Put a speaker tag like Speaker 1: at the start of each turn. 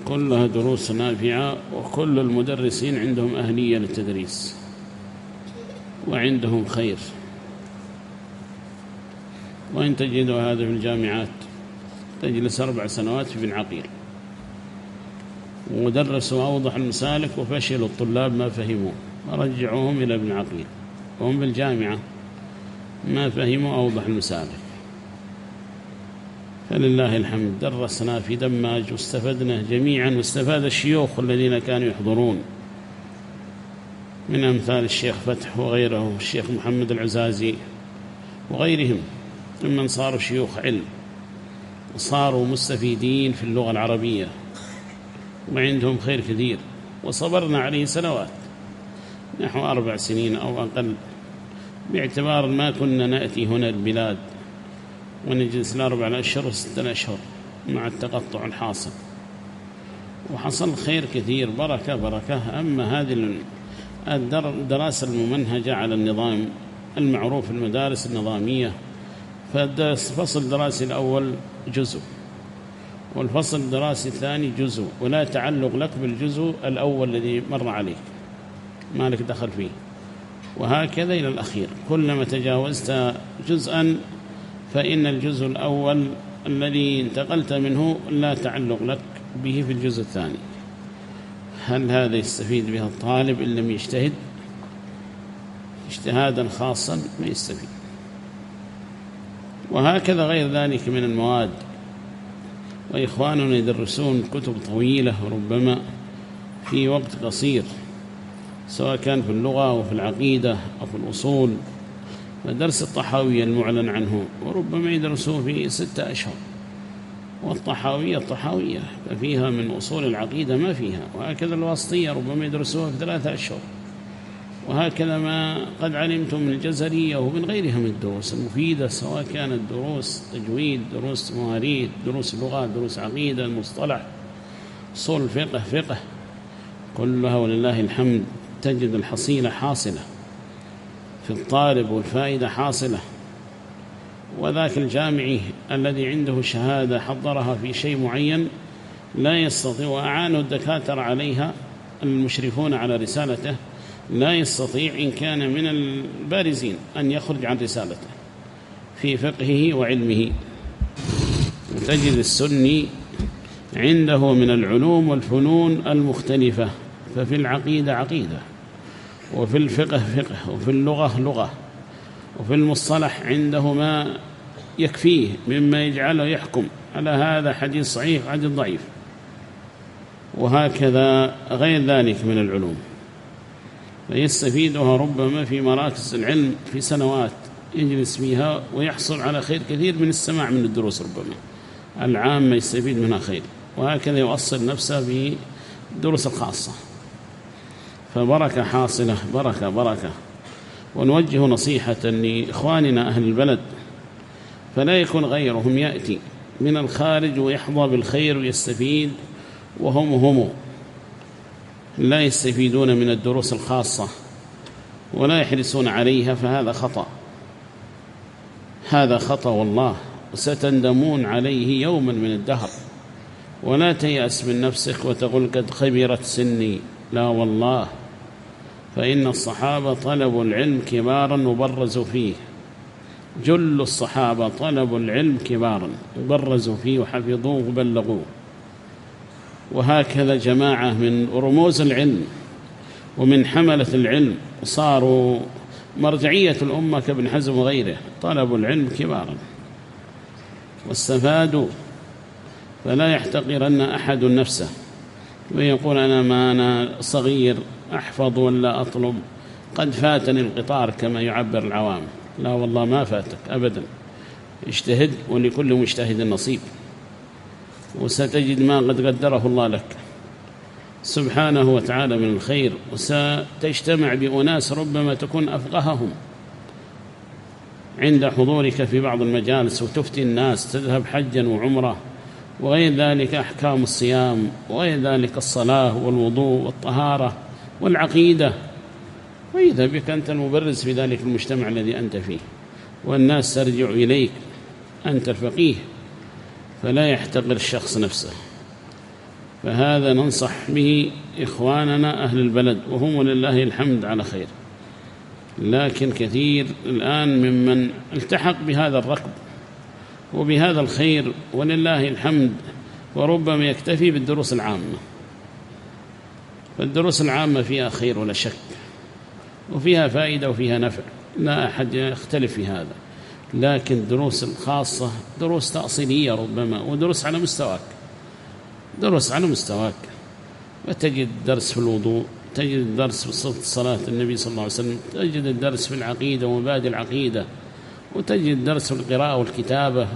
Speaker 1: كلها دروس نافعة، وكل المدرسين عندهم أهلية للتدريس وعندهم خير. وإن تجدوا هذا في الجامعات، تجلس 4 سنوات في بن عقيل ودرسوا أوضح المسالك وفشلوا الطلاب ما فهموا، رجعوهم إلى ابن عقيل، وهم بالجامعة ما فهموا أوضح المسالك. فلله الحمد درسنا في دماج واستفدنا جميعا، واستفاد الشيوخ الذين كانوا يحضرون من أمثال الشيخ فتح وغيره، الشيخ محمد العزازي وغيرهم ممن صاروا شيوخ علم وصاروا مستفيدين في اللغة العربية وعندهم خير كثير. وصبرنا عليه سنوات، نحو 4 سنين أو أقل، باعتبار ما كنا نأتي هنا البلاد ونجلس 4 أشهر و6 أشهر مع التقطع الحاصل، وحصل خير كثير، بركة بركة. أما هذه الدراسة الممنهجة على النظام المعروف المدارس النظامية، فالفصل الدراسي الأول جزء، والفصل الدراسي الثاني جزء، ولا تعلق لك بالجزء الأول الذي مر عليك، ما لك دخل فيه، وهكذا إلى الأخير. كلما تجاوزت جزءا فإن الجزء الأول الذي انتقلت منه لا تعلق لك به في الجزء الثاني. هل هذا يستفيد بها الطالب إن لم يجتهد اجتهادا خاصا؟ ما يستفيد. وهكذا غير ذلك من المواد، وإخواننا يدرسون كتب طويلة وربما في وقت قصير، سواء كان في اللغة أو في العقيدة أو في الأصول. فدرس الطحاوية المعلن عنه وربما يدرسوه في 6 أشهر، والطحاوية ففيها من أصول العقيدة ما فيها. وهكذا الواسطية ربما يدرسوها في 3 أشهر، وهكذا ما قد علمتم من الجزرية ومن غيرها من الدروس المفيدة، سواء كانت دروس تجويد، دروس مواريث، دروس لغة، دروس عقيدة، المصطلح، أصول الفقه، فقه، كلها ولله الحمد تجد الحصيلة حاصلة في الطالب والفائدة حاصلة. وذاك الجامعي الذي عنده شهادة حضرها في شيء معين لا يستطيع، وأعانوا الدكاترة عليها المشرفون على رسالته، لا يستطيع إن كان من البارزين أن يخرج عن رسالته في فقهه وعلمه. تجد السني عنده من العلوم والفنون المختلفة، ففي العقيدة عقيدة، وفي الفقه فقه، وفي اللغة لغة، وفي المصطلح عنده ما يكفيه مما يجعله يحكم على هذا حديث صحيح وحديث ضعيف، وهكذا غير ذلك من العلوم. فيستفيدها ربما في مراكز العلم في سنوات يجلس فيها ويحصل على خير كثير من السماع من الدروس، ربما العام يستفيد منها خير، وهكذا يوصل نفسه بدروس الخاصة. فبركة حاصلة، بركة بركة. ونوجه نصيحة لإخواننا أهل البلد، فلا يكون غيرهم يأتي من الخارج ويحظى بالخير ويستفيد وهم لا يستفيدون من الدروس الخاصة ولا يحرصون عليها، فهذا خطأ، هذا خطأ والله، وستندمون عليه يوما من الدهر. ولا تيأس من نفسك وتقول قد خبرت سني، لا والله، فإن الصحابة طلبوا العلم كبارا وبرزوا فيه، جل الصحابة طلبوا العلم كبارا وبرزوا فيه وحفظوه وبلغوه. وهكذا جماعة من رموز العلم ومن حملة العلم صاروا مرجعية الأمة كابن حزم وغيره، طلبوا العلم كبارا واستفادوا. فلا يحتقرن أحد نفسه ويقول أنا صغير أحفظ ولا أطلب، قد فاتني القطار كما يعبر العوام. لا والله ما فاتك أبدا، اجتهد، ولكل مجتهد نصيب، وستجد ما قد قدره الله لك سبحانه وتعالى من الخير. وستجتمع بأناس ربما تكون أفقههم عند حضورك في بعض المجالس، وتفتي الناس، تذهب حجا وعمرة وغير ذلك، أحكام الصيام وغير ذلك، الصلاة والوضوء والطهارة والعقيدة، وإذا بك أنت المبرز في ذلك المجتمع الذي أنت فيه، والناس ترجع إليك، أنت الفقيه. فلا يحتقر الشخص نفسه، فهذا ننصح به إخواننا أهل البلد، وهم ولله الحمد على خير. لكن كثير الآن ممن التحق بهذا الركب وبهذا الخير ولله الحمد، وربما يكتفي بالدروس العامة. فالدروس العامة فيها خير ولا شك، وفيها فائدة وفيها نفع، لا أحد يختلف في هذا. لكن دروس الخاصة دروس تأصيلية ربما، ودروس على مستواك، دروس على مستواك. وتجد درس في الوضوء، تجد الدرس في صفة صلاة النبي صلى الله عليه وسلم، تجد الدرس في العقيدة ومبادئ العقيدة، وتجد درس في القراءة والكتابة.